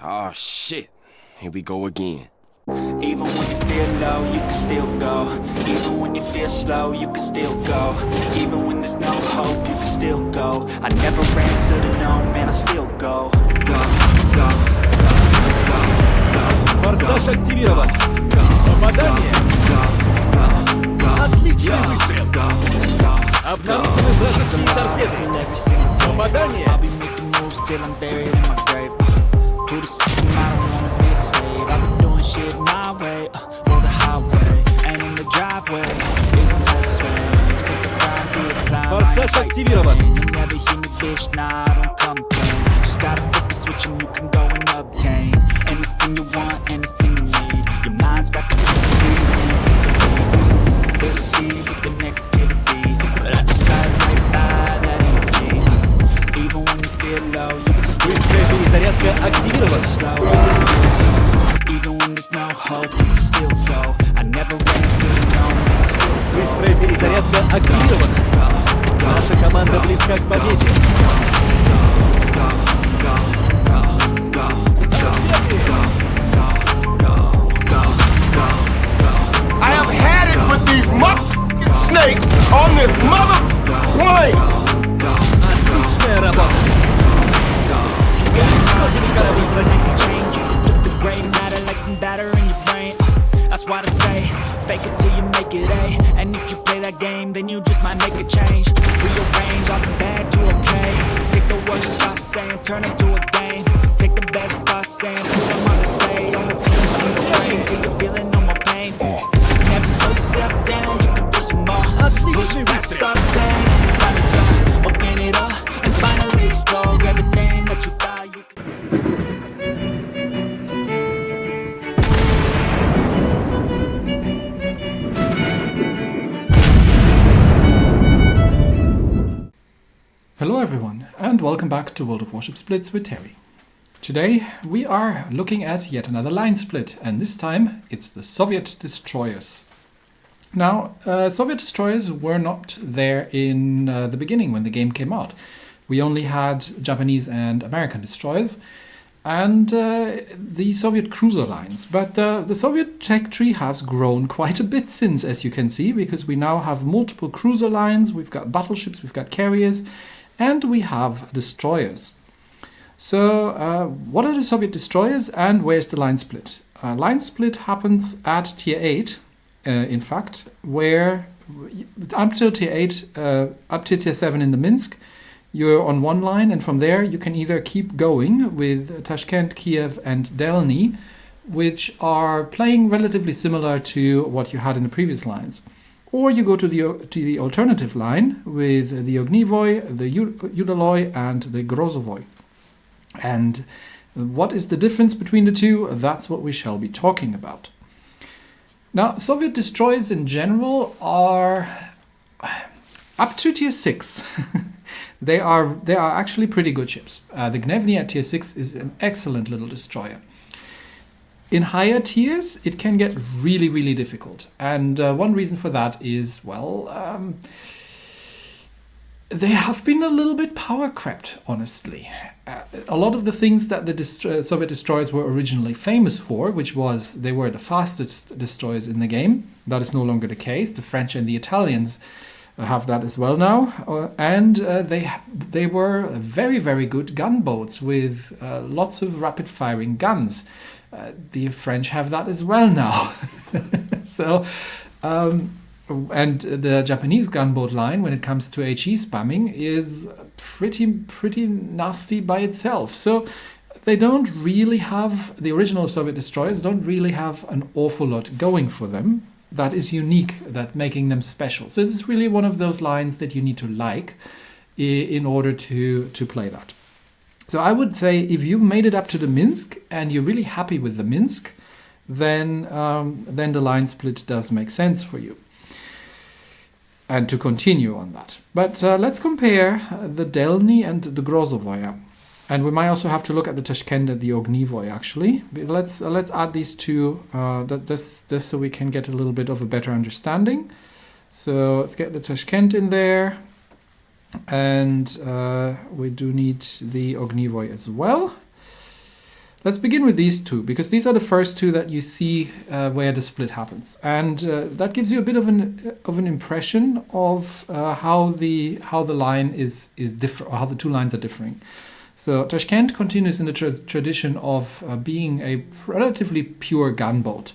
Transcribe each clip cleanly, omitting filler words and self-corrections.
Oh shit, here we go again. Even when you feel low, you can still go. Even when you feel slow, you can still go. Even when there's no hope, you can still go. I never answer to no, man, I still go. Go, go, go, go. Форсаж активирован. Попадание. Отличный выстрел. Обнаружены вражеские торпеды. Попадание. I'll be making moves till I'm buried in my grave. To the system, I don't wanna be a slave. I've been doing shit my way, or the highway. And in the driveway, isn't that strange? 'Cause I grind through the climb. Форсаж активирован. You never hear me, bitch, nah, I don't complain. Just gotta flip the switch and you can go and obtain anything you want, anything you need. Your mind's got the ingredients, believe. They deceive with the negativity, but I just gotta live by that energy. Even when you feel low, you can still Быстрая перезарядка активирована. slow. Even when there's no hope, you can still go. I never answer to no, man, I still go. Быстрая перезарядка активирована. Наша команда близка к победе. I have had it with these motherfucking snakes on this mother plane. Отличная работа. Уничтожили корабль противника. Change, you can flip the gray matter like some batter in your brain. That's why they say, fake it till you make it A. And if you play that game, then you just might make a change. Rearrange all the bad to okay. Take the worst thoughts saying, turn it to a game. Take the best thoughts saying, put them on display. On repeat in your brain till you're feeling no more pain. Never slow yourself down, you can do some more. Push past start the pain and you find it done. Open it up and finally explore everything that you thought you could. Hello everyone, and welcome back to World of Warships Blitz with Terry. Today we are looking at yet another line split, and this time it's the Soviet destroyers. Now, Soviet destroyers were not there in the beginning when the game came out. We only had Japanese and American destroyers and the Soviet cruiser lines. But the Soviet tech tree has grown quite a bit since, as you can see, because we now have multiple cruiser lines, we've got battleships, we've got carriers, and we have destroyers. So what are the Soviet destroyers and where's the line split? Line split happens at tier 8, in fact, where up till tier 8, up to tier 7 in the Minsk, you're on one line, and from there you can either keep going with Tashkent, Kiev, and Delny, which are playing relatively similar to what you had in the previous lines. Or you go to the alternative line with the Ognivoi, the Udaloi, and the Grozovoi. And what is the difference between the two? That's what we shall be talking about. Now, Soviet destroyers in general are up to tier 6. They are actually pretty good ships. The Gnevny at tier 6 is an excellent little destroyer. In higher tiers, it can get really, really difficult. And one reason for that is, well, they have been a little bit power crept, honestly. A lot of the things that the Soviet destroyers were originally famous for, which was they were the fastest destroyers in the game, that is no longer the case. The French and the Italians have that as well now. And they were very, very good gunboats with lots of rapid-firing guns. The French have that as well now. So, and the Japanese gunboat line, when it comes to HE spamming, is pretty nasty by itself. So they don't really have, the original Soviet destroyers don't really have an awful lot going for them. That is unique, that making them special. So this is really one of those lines that you need to like in order to play that. So I would say if you've made it up to the Minsk and you're really happy with the Minsk, then the line split does make sense for you. And to continue on that. But let's compare the Delny and the Grozovoi. And we might also have to look at the Tashkent and the Ognivoi, actually. But let's add these two just so we can get a little bit of a better understanding. So let's get the Tashkent in there. And we do need the Ognivoi as well. Let's begin with these two, because these are the first two that you see where the split happens, and that gives you a bit of an impression of how the line is different, or how the two lines are differing. So Tashkent continues in the tradition of being a relatively pure gunboat.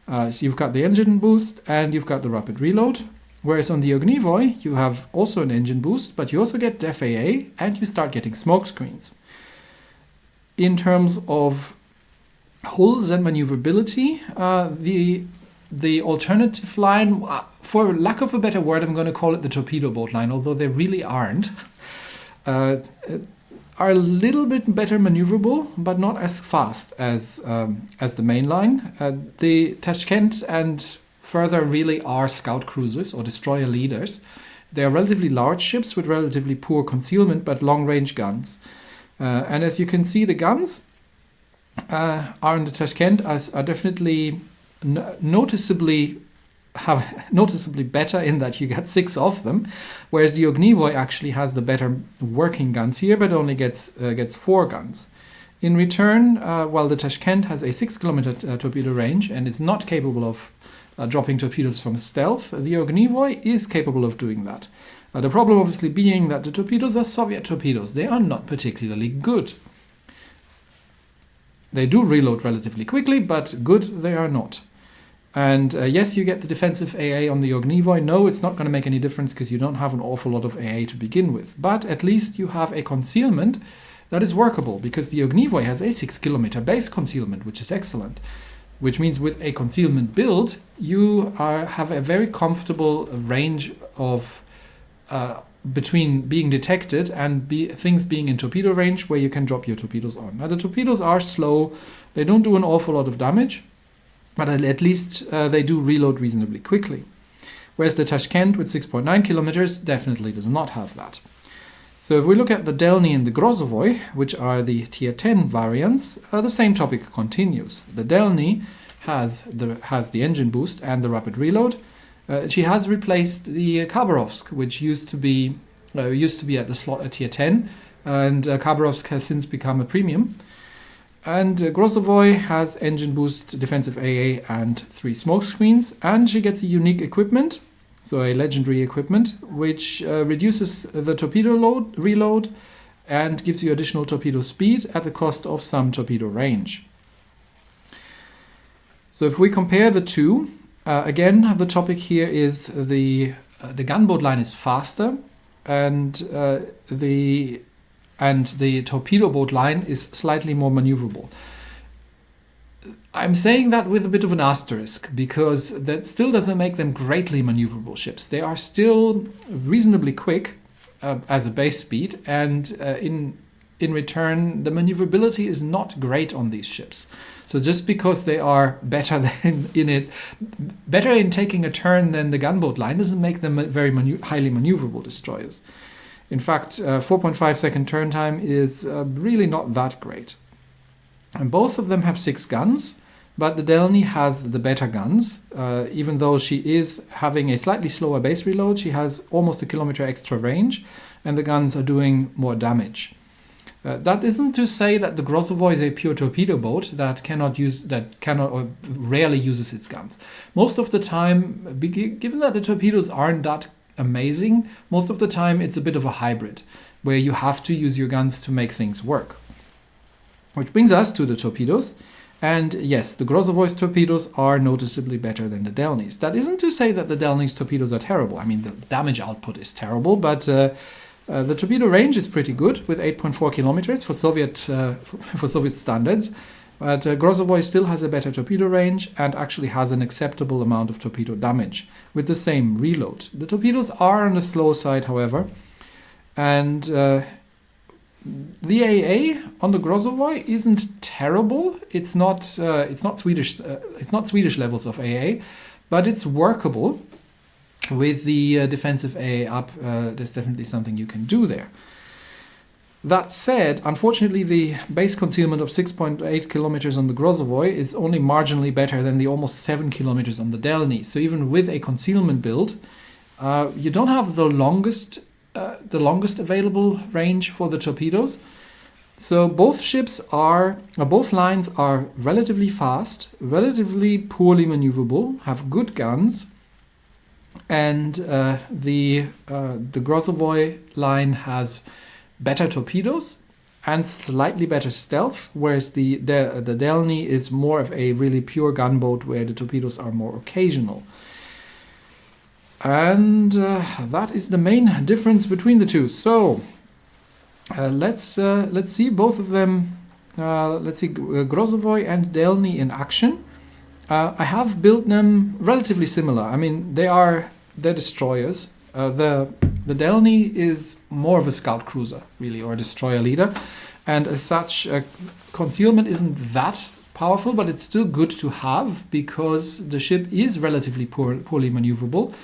So you've got the engine boost and you've got the rapid reload, whereas on the Ognivoi you have also an engine boost, but you also get Def AA and you start getting smoke screens. In terms of hulls and maneuverability, the alternative line, for lack of a better word, I'm going to call it the torpedo boat line, although they really aren't, are a little bit better maneuverable, but not as fast as the main line. The Tashkent and further really are scout cruisers or destroyer leaders. They are relatively large ships with relatively poor concealment, but long-range guns. And as you can see, the guns are in the Tashkent are definitely noticeably better in that you get 6 of them, whereas the Ognivoi actually has the better working guns here, but only gets 4 guns. In return, while the Tashkent has a 6-kilometer torpedo range and is not capable of dropping torpedoes from stealth, the Ognivoi is capable of doing that. The problem obviously being that the torpedoes are Soviet torpedoes. They are not particularly good. They do reload relatively quickly, but good they are not. And yes, you get the defensive AA on the Ognivoi. No, it's not going to make any difference because you don't have an awful lot of AA to begin with. But at least you have a concealment that is workable, because the Ognivoi has a 6-kilometer base concealment, which is excellent. Which means with a concealment build, you have a very comfortable range of between being detected and things being in torpedo range where you can drop your torpedoes on. Now the torpedoes are slow, they don't do an awful lot of damage, but at least they do reload reasonably quickly. Whereas the Tashkent with 6.9 kilometers definitely does not have that. So if we look at the Delny and the Grozovoi, which are the tier 10 variants, the same topic continues. The Delny has the engine boost and the rapid reload. She has replaced the Khabarovsk, which used to be at the slot at tier 10, and Khabarovsk has since become a premium. And Grozovoi has engine boost, defensive AA, and 3 smoke screens, and she gets a unique equipment, so a legendary equipment, which reduces the torpedo reload and gives you additional torpedo speed at the cost of some torpedo range. So if we compare the two, again, the topic here is the gunboat line is faster, and the torpedo boat line is slightly more maneuverable. I'm saying that with a bit of an asterisk, because that still doesn't make them greatly maneuverable ships. They are still reasonably quick as a base speed, and in return, the maneuverability is not great on these ships. So just because they are better in taking a turn than the gunboat line, doesn't make them very highly maneuverable destroyers. In fact, 4.5 second turn time is really not that great. And both of them have 6 guns, but the Delny has the better guns. Even though she is having a slightly slower base reload, she has almost a kilometer extra range, and the guns are doing more damage. That isn't to say that the Grozovoi is a pure torpedo boat that cannot or rarely uses its guns. Most of the time, given that the torpedoes aren't that amazing, most of the time it's a bit of a hybrid, where you have to use your guns to make things work. Which brings us to the torpedoes. And yes, the Grozovoi's torpedoes are noticeably better than the Delny's. That isn't to say that the Delny's torpedoes are terrible. I mean, the damage output is terrible, but the torpedo range is pretty good with 8.4 kilometers for Soviet standards. But Grozovoi still has a better torpedo range and actually has an acceptable amount of torpedo damage with the same reload. The torpedoes are on the slow side, however, and the AA on the Grozovoi isn't terrible. It's not Swedish levels of AA, but it's workable. With the defensive AA up, there's definitely something you can do there. That said, unfortunately, the base concealment of 6.8 kilometers on the Grozovoi is only marginally better than the almost 7 kilometers on the Delny. So even with a concealment build, you don't have the longest available range for the torpedoes. So both lines are relatively fast, relatively poorly maneuverable, have good guns, and the Grozovoi line has better torpedoes and slightly better stealth, whereas the Delny is more of a really pure gunboat where the torpedoes are more occasional. And that is the main difference between the two. So let's see both of them. Let's see Grozovoi and Delny in action. I have built them relatively similar. I mean, they're destroyers. The Delny is more of a scout cruiser, really, or a destroyer leader, and as such, concealment isn't that powerful, but it's still good to have because the ship is relatively poorly maneuverable.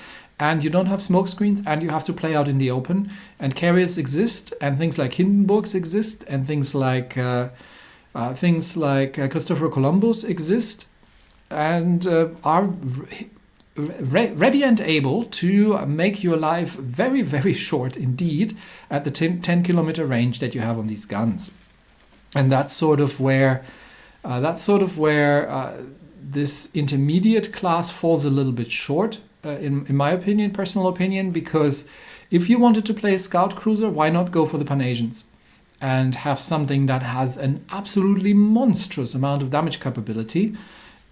And you don't have smoke screens, and you have to play out in the open. And carriers exist, and things like Hindenburgs exist, and things like Christopher Columbus exist, and are ready and able to make your life very, very short indeed at the 10-kilometer range that you have on these guns. And that's sort of where this intermediate class falls a little bit short. In my opinion, personal opinion, because if you wanted to play a scout cruiser, why not go for the Pan-Asians and have something that has an absolutely monstrous amount of damage capability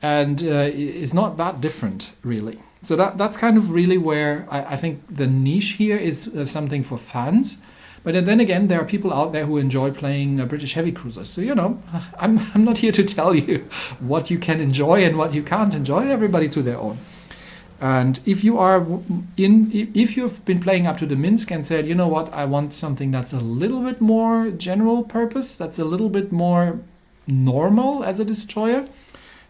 and is not that different, really. So that's kind of really where I think the niche here is something for fans. But then again, there are people out there who enjoy playing British heavy cruisers. So, I'm not here to tell you what you can enjoy and what you can't enjoy. Everybody to their own. And if you've been playing up to the Minsk and said, you know what, I want something that's a little bit more general purpose, that's a little bit more normal as a destroyer,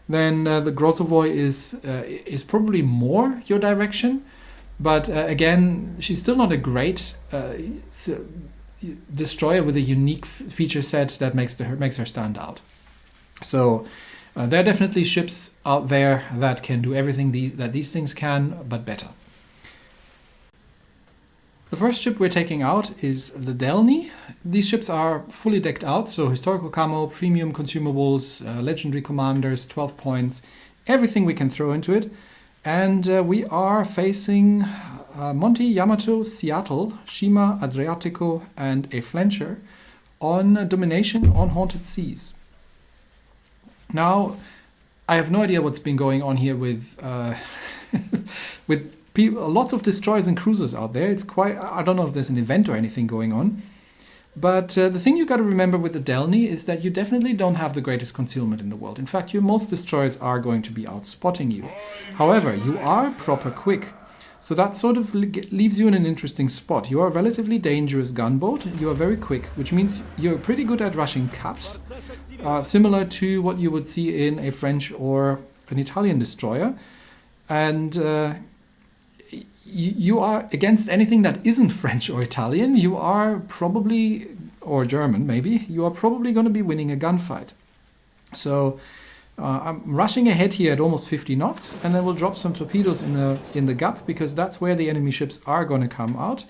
then the Grozovoi is probably more your direction. But again, she's still not a great destroyer with a unique feature set that makes her stand out. So there are definitely ships out there that can do everything that these things can, but better. The first ship we're taking out is the Delny. These ships are fully decked out, so historical camo, premium consumables, legendary commanders, 12 points, everything we can throw into it. And we are facing Monte, Yamato, Seattle, Shima, Adriatico, and a flancher on domination on haunted seas. Now, I have no idea what's been going on here with people, lots of destroyers and cruisers out there. It's quite, I don't know if there's an event or anything going on. But the thing you got to remember with the Delny is that you definitely don't have the greatest concealment in the world. In fact, most destroyers are going to be outspotting you. However, you are proper quick. So that sort of leaves you in an interesting spot. You are a relatively dangerous gunboat. You are very quick, which means you're pretty good at rushing caps, similar to what you would see in a French or an Italian destroyer. And you are against anything that isn't French or Italian, you are probably, or German maybe, you are probably going to be winning a gunfight. So I'm rushing ahead here at almost 50 knots, and then we'll drop some torpedoes in the gap, because that's where the enemy ships are going to come out.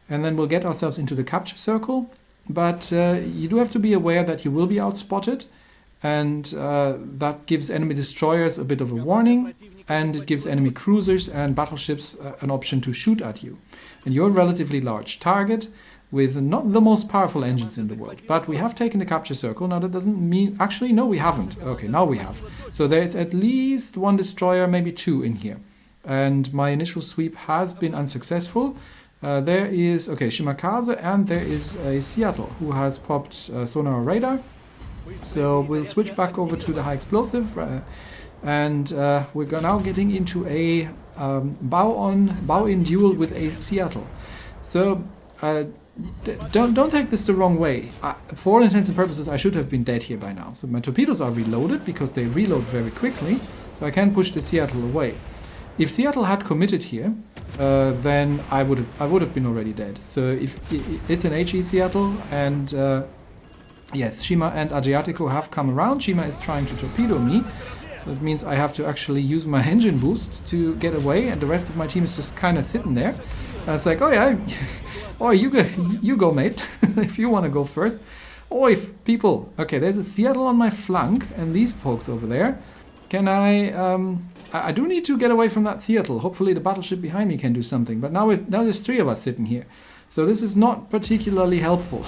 And then we'll get ourselves into the capture circle. But you do have to be aware that you will be outspotted, and that gives enemy destroyers a bit of a warning, and it gives enemy cruisers and battleships an option to shoot at you. And you're a relatively large target with not the most powerful engines in the world. But we have taken the capture circle. Now that doesn't mean... Actually, no, we haven't. Okay, now we have. So there's at least one destroyer, maybe two in here. And my initial sweep has been unsuccessful. There is, okay, Shimakaze, and there is a Seattle who has popped sonar radar. So we'll switch back over to the high explosive, and we're now getting into a bow-in duel with a Seattle. So don't take this the wrong way. For all intents and purposes, I should have been dead here by now. So my torpedoes are reloaded because they reload very quickly, so I can push the Seattle away. If Seattle had committed here, then I would have been already dead. So if it's an HE Seattle, and yes, Shima and Adriatico have come around. Shima is trying to torpedo me, so it means I have to actually use my engine boost to get away, and the rest of my team is just kind of sitting there. And it's like, oh yeah, oh you go mate, if you want to go first. Oi, people! Okay, there's a Seattle on my flank and these pokes over there. Can I do need to get away from that Seattle. Hopefully the battleship behind me can do something. But now there's 3 of us sitting here. So this is not particularly helpful.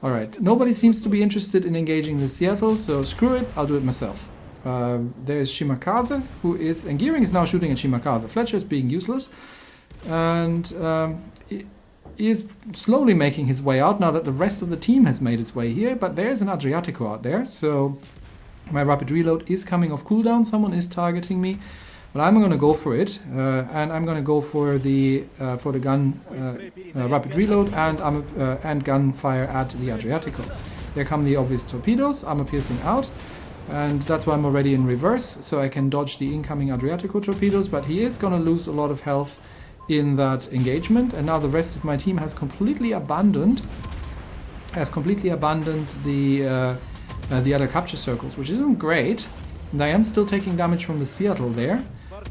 Alright, nobody seems to be interested in engaging the Seattle, so screw it, I'll do it myself. There's Shimakaze, who is... And Gearing is now shooting at Shimakaze. Fletcher is being useless. And he is slowly making his way out now that the rest of the team has made its way here. But there's an Adriatico out there, so... My rapid reload is coming off cooldown, someone is targeting me, but I'm going to go for it, and I'm going to go for the gun rapid reload and gunfire at the Adriatico. There come the obvious torpedoes, armor piercing out, and that's why I'm already in reverse, so I can dodge the incoming Adriatico torpedoes, but he is going to lose a lot of health in that engagement, and now the rest of my team has completely abandoned the other capture circles, which isn't great. And I am still taking damage from the Seattle there,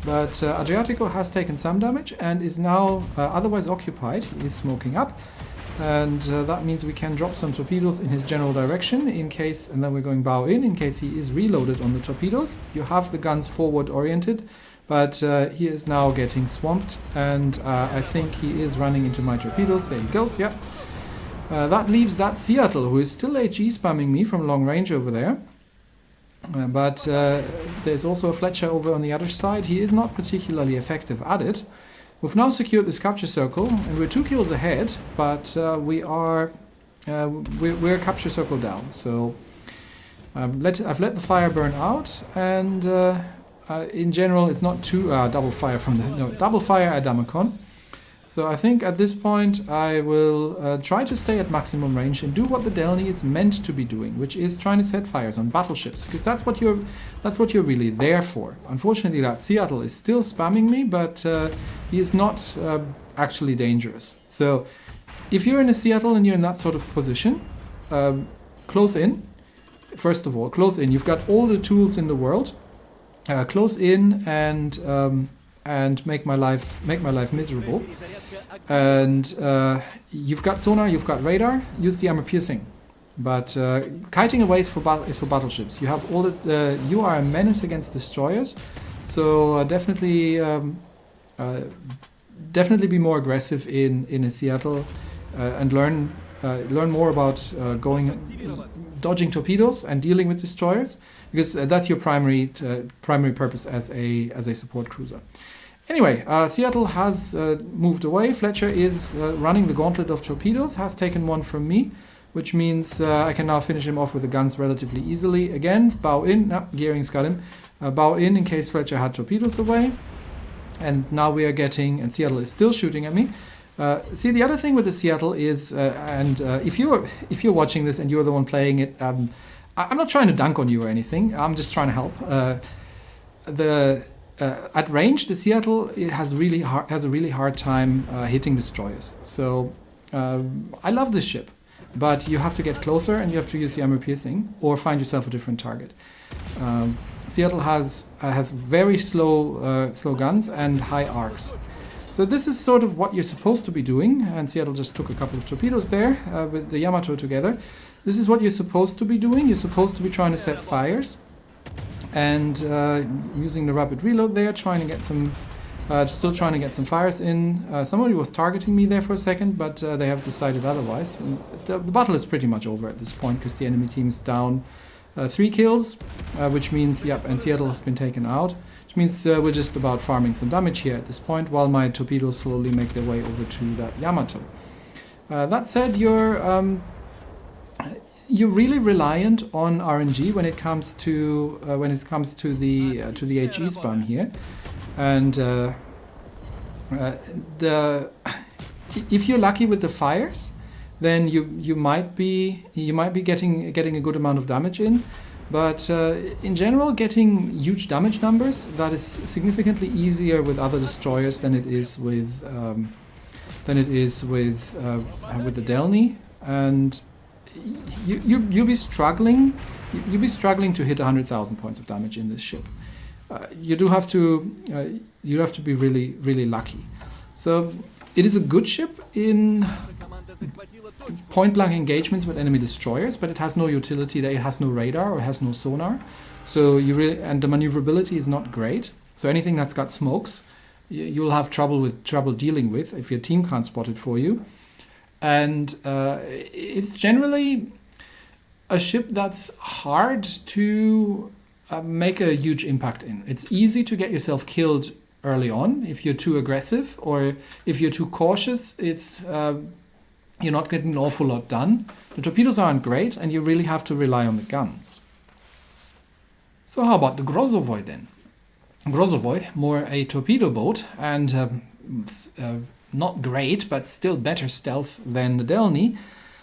but Adriatico has taken some damage and is now otherwise occupied. He is smoking up, and that means we can drop some torpedoes in his general direction in case, and then we're going bow in case he is reloaded on the torpedoes. You have the guns forward oriented, but he is now getting swamped, and I think he is running into my torpedoes. There he goes, yeah. That leaves that Seattle, who is still HE spamming me from long range over there. But there's also a Fletcher over on the other side. He is not particularly effective at it. We've now secured this capture circle, and we're 2 kills ahead, but we're capture circle down. So I've let the fire burn out, and in general it's not too double fire at Damacon. So I think at this point I will try to stay at maximum range and do what the Delny is meant to be doing, which is trying to set fires on battleships, because that's what you're really there for. Unfortunately, that Seattle is still spamming me, but he is not actually dangerous. So if you're in a Seattle and you're in that sort of position, close in. First of all, close in. You've got all the tools in the world. Close in and make my life miserable. And you've got sonar, you've got radar. Use the armor piercing, but kiting away is for battleships. You have all the you are a menace against destroyers, so definitely be more aggressive in a Seattle and learn more about dodging torpedoes and dealing with destroyers, because that's your primary purpose as a support cruiser. Anyway, Seattle has moved away. Fletcher is running the gauntlet of torpedoes, has taken one from me, which means I can now finish him off with the guns relatively easily. Again, bow in. No, Gearing's got him. Bow in case Fletcher had torpedoes away. And now we are getting, and Seattle is still shooting at me. See, the other thing with the Seattle is, if you're watching this and you're the one playing it, I'm not trying to dunk on you or anything. I'm just trying to help. At range, the Seattle has a really hard time hitting destroyers. So I love this ship, but you have to get closer and you have to use the armor piercing or find yourself a different target. Seattle has very slow guns and high arcs. So this is sort of what you're supposed to be doing, and Seattle just took a couple of torpedoes there with the Yamato together. This is what you're supposed to be doing. You're supposed to be trying to set fires. And using the rapid reload there, still trying to get some fires in. Somebody was targeting me there for a second, but they have decided otherwise. The battle is pretty much over at this point because the enemy team is down 3 kills, which means, and Seattle has been taken out, which means we're just about farming some damage here at this point, while my torpedoes slowly make their way over to that Yamato. That said, you're really reliant on RNG when it comes to the HE spam here, and if you're lucky with the fires, then you might be getting a good amount of damage in, but in general, getting huge damage numbers, that is significantly easier with other destroyers than it is with the Delny, and you'll be struggling to hit 100,000 points of damage in this ship. You have to be really lucky. So it is a good ship in point-blank engagements with enemy destroyers, but it has no utility. It has no radar or it has no sonar. So and the maneuverability is not great. So anything that's got smokes, you'll have trouble dealing with if your team can't spot it for you. And it's generally a ship that's hard to make a huge impact in. It's easy to get yourself killed early on if you're too aggressive, or if you're too cautious, it's you're not getting an awful lot done. The torpedoes aren't great, and you really have to rely on the guns. So how about the Grozovoi then? Grozovoi, more a torpedo boat, and not great, but still better stealth than the Delny,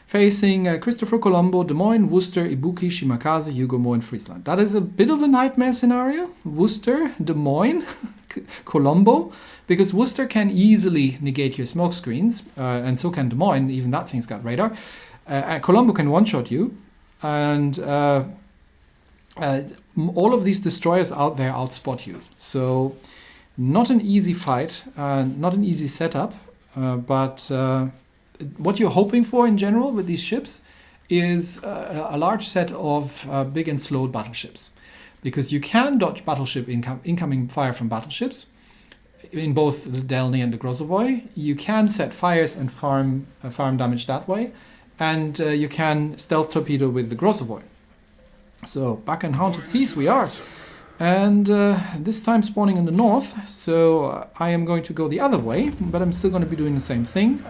facing Christopher Colombo, Des Moines, Worcester, Ibuki, Shimakaze, Yugomo, and Friesland. That is a bit of a nightmare scenario. Worcester, Des Moines, Colombo, because Worcester can easily negate your smoke screens, and so can Des Moines, even that thing's got radar. Colombo can one-shot you, and all of these destroyers out there outspot you. So not an easy fight, not an easy setup, but what you're hoping for in general with these ships is a large set of big and slow battleships, because you can dodge battleship incoming fire from battleships in both the Delny and the Grozovoi. You can set fires and farm damage that way, and you can stealth torpedo with the Grozovoi. So back in Haunted Seas we are, and this time spawning in the north, so I am going to go the other way, but I'm still going to be doing the same thing.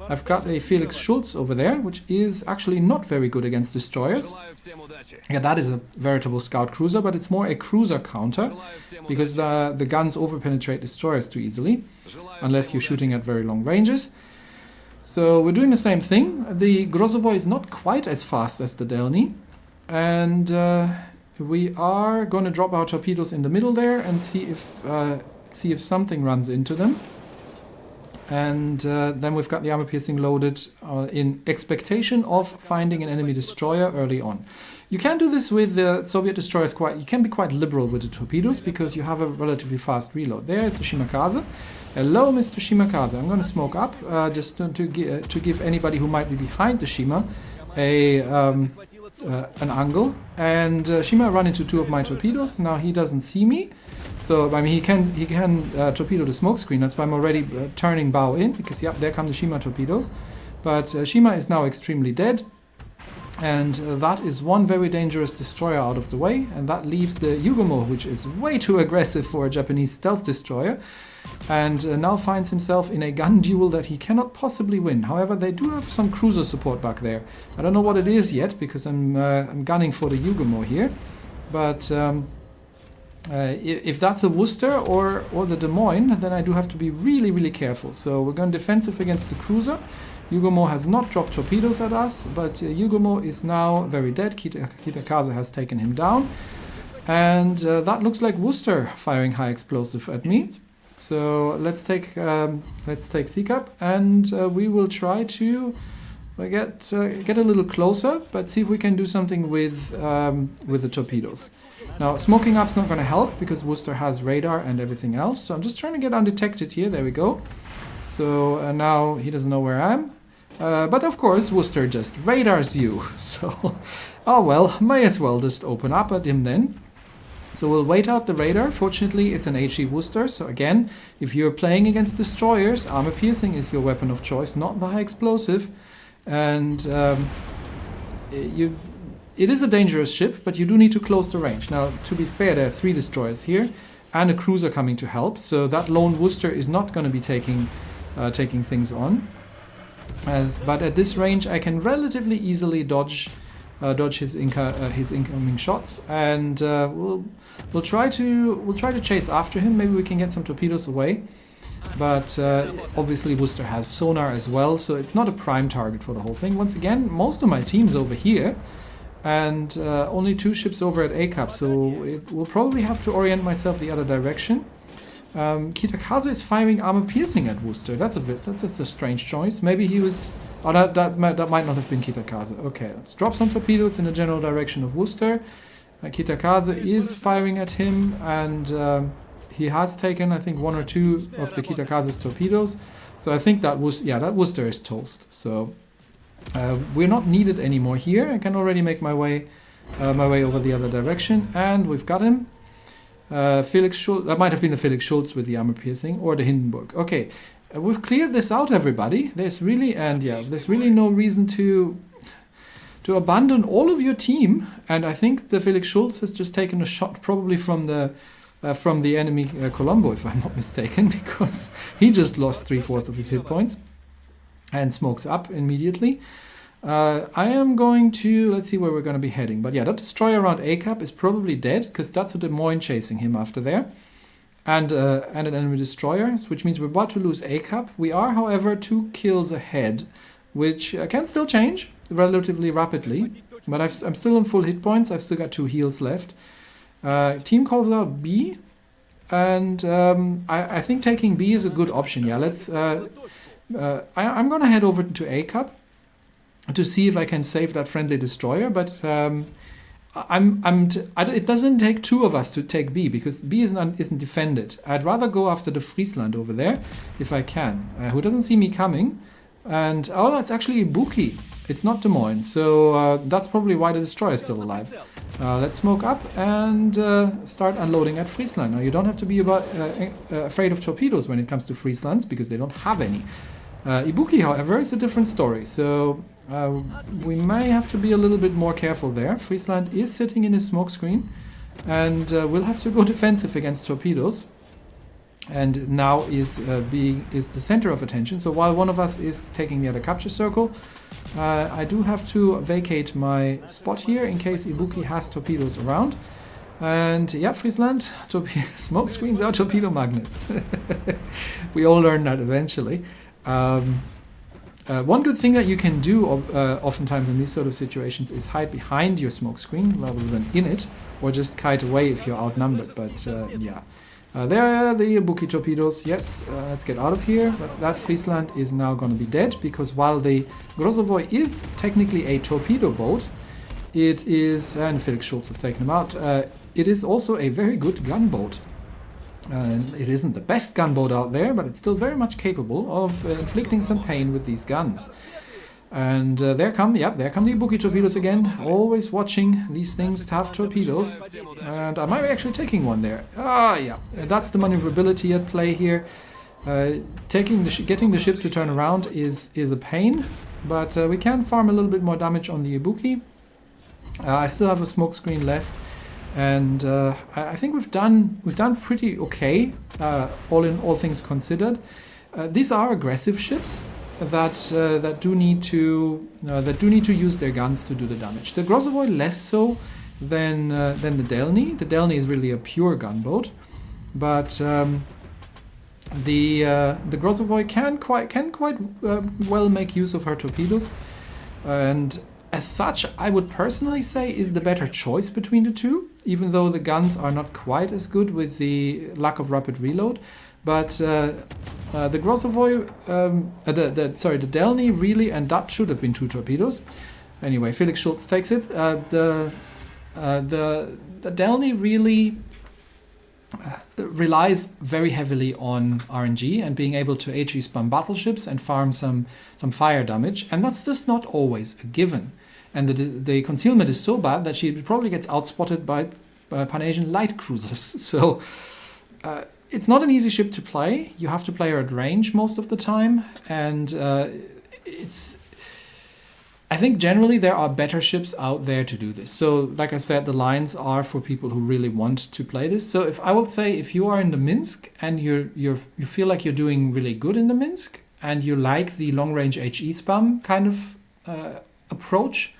I've got a Felix Schultz over there, which is actually not very good against destroyers. Yeah, that is a veritable scout cruiser, but it's more a cruiser counter, because the guns overpenetrate destroyers too easily, unless you're shooting at very long ranges. So we're doing the same thing. The Grozovoi is not quite as fast as the Delny, and we are going to drop our torpedoes in the middle there and see if something runs into them. And then we've got the armor piercing loaded in expectation of finding an enemy destroyer early on. You can do this with the Soviet destroyers you can be quite liberal with the torpedoes, because you have a relatively fast reload. There is the Shimakaze. Hello, Mr. Shimakaze. I'm going to smoke up just to give anybody who might be behind the Shima an angle. And Shima ran into two of my torpedoes. Now he doesn't see me. So, I mean, he can torpedo the smoke screen. That's why I'm already turning bow in, because, yep, there come the Shima torpedoes. But Shima is now extremely dead. And that is one very dangerous destroyer out of the way. And that leaves the Yugomo, which is way too aggressive for a Japanese stealth destroyer. And now finds himself in a gun duel that he cannot possibly win. However, they do have some cruiser support back there. I don't know what it is yet, because I'm gunning for the Yugomo here. But if that's a Worcester or the Des Moines, then I do have to be really, really careful. So we're going defensive against the cruiser. Yugomo has not dropped torpedoes at us, but Yugomo is now very dead. Kitakaze has taken him down. And that looks like Worcester firing high explosive at me. So let's take CCAP, and we will try to get a little closer, but see if we can do something with the torpedoes. Now, smoking up's not going to help, because Worcester has radar and everything else. So I'm just trying to get undetected here. There we go. So now he doesn't know where I am. But of course, Worcester just radars you. So, oh well, may as well just open up at him then. So we'll wait out the radar. Fortunately, it's an HE Worcester. So again, if you're playing against destroyers, armor piercing is your weapon of choice, not the high explosive. And it is a dangerous ship, but you do need to close the range. Now, to be fair, there are 3 destroyers here and a cruiser coming to help. So that lone Worcester is not going to be taking things on. But at this range, I can relatively easily dodge his incoming shots, and we'll try to chase after him. Maybe we can get some torpedoes away. But obviously Worcester has sonar as well, so it's not a prime target for the whole thing. Once again, most of my team's over here, and only 2 ships over at ACAP, so it will probably have to orient myself the other direction. Kitakaze is firing armor piercing at Worcester. That's a strange choice. Maybe he was... Oh, that might not have been Kitakaze. Okay, let's drop some torpedoes in the general direction of Worcester. Kitakaze is firing at him, and he has taken, I think, 1 or 2 of the Kitakaze's torpedoes. So I think that Worcester is toast. So we're not needed anymore here. I can already make my way over the other direction, and we've got him. Felix Schultz. That might have been the Felix Schultz with the armor piercing, or the Hindenburg. Okay, we've cleared this out, everybody. There's really no reason to abandon all of your team. And I think the Felix Schultz has just taken a shot, probably from the enemy Colombo, if I'm not mistaken, because he just lost 3/4 of his hit points and smokes up immediately. I am going to, let's see where we're going to be heading. But yeah, that destroyer around A-Cap is probably dead, because that's a Des Moines chasing him after there. And an enemy destroyer, which means we're about to lose A-Cap. We are, however, 2 kills ahead, which can still change relatively rapidly. But I'm still on full hit points. I've still got 2 heals left. Team calls out B. And I think taking B is a good option. Yeah, let's... I'm going to head over to A-Cap to see if I can save that friendly destroyer, but it doesn't take 2 of us to take B, because B isn't defended. I'd rather go after the Friesland over there, if I can, who doesn't see me coming. And, oh, that's actually Ibuki. It's not Des Moines, so that's probably why the destroyer is still alive. Let's smoke up and start unloading at Friesland. Now, you don't have to be afraid of torpedoes when it comes to Frieslands, because they don't have any. Ibuki, however, is a different story, so we may have to be a little bit more careful there. Friesland is sitting in his smoke screen, and we'll have to go defensive against torpedoes, and now is the center of attention. So while one of us is taking the other capture circle, I do have to vacate my spot here in case Ibuki has torpedoes around. And yeah, Friesland, smoke screens are torpedo magnets. We all learn that eventually. One good thing that you can do oftentimes in these sort of situations is hide behind your smoke screen rather than in it, or just kite away if you're outnumbered. But yeah, there are the Ibuki torpedoes. Yes, let's get out of here. But that Friesland is now going to be dead, because while the Grozovoi is technically a torpedo boat, it is, and Felix Schultz has taken him out, it is also a very good gunboat. It isn't the best gunboat out there, but it's still very much capable of inflicting some pain with these guns. And there come the Ibuki torpedoes again, always watching these things to have torpedoes. And I might be actually taking one there. Ah, yeah, that's the maneuverability at play here. Getting the ship to turn around is a pain, but we can farm a little bit more damage on the Ibuki. I still have a smoke screen left. And I think we've done pretty okay, all things considered. These are aggressive ships that do need to use their guns to do the damage. The Grozovoi less so than the Delny. The Delny is really a pure gunboat, but the Grozovoi can quite well make use of her torpedoes, and as such, I would personally say is the better choice between the two, even though the guns are not quite as good with the lack of rapid reload. But the Grozovoi, the Delny really, and that should have been 2 torpedoes. Anyway, Felix Schultz takes it. The Delny really relies very heavily on RNG and being able to HE spam battleships and farm some fire damage, and that's just not always a given. And the concealment is so bad that she probably gets outspotted by Pan-Asian light cruisers. So it's not an easy ship to play. You have to play her at range most of the time, and I think generally there are better ships out there to do this. So like I said, the lines are for people who really want to play this. So if you are in the Minsk and you feel like you're doing really good in the Minsk and you like the long range HE spam kind of approach,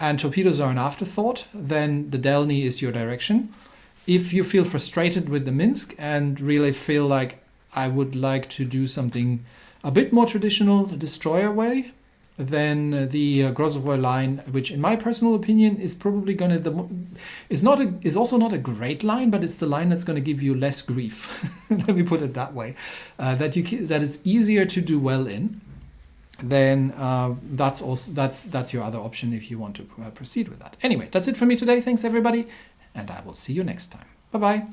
and torpedoes are an afterthought, then the Delny is your direction. If you feel frustrated with the Minsk and really feel like I would like to do something a bit more traditional destroyer way, then the Grozovoi line, which in my personal opinion is probably is also not a great line, but it's the line that's going to give you less grief. Let me put it that way. That is easier to do well in. Then that's your other option if you want to proceed with that. Anyway, that's it for me today. Thanks everybody, and I will see you next time. Bye bye.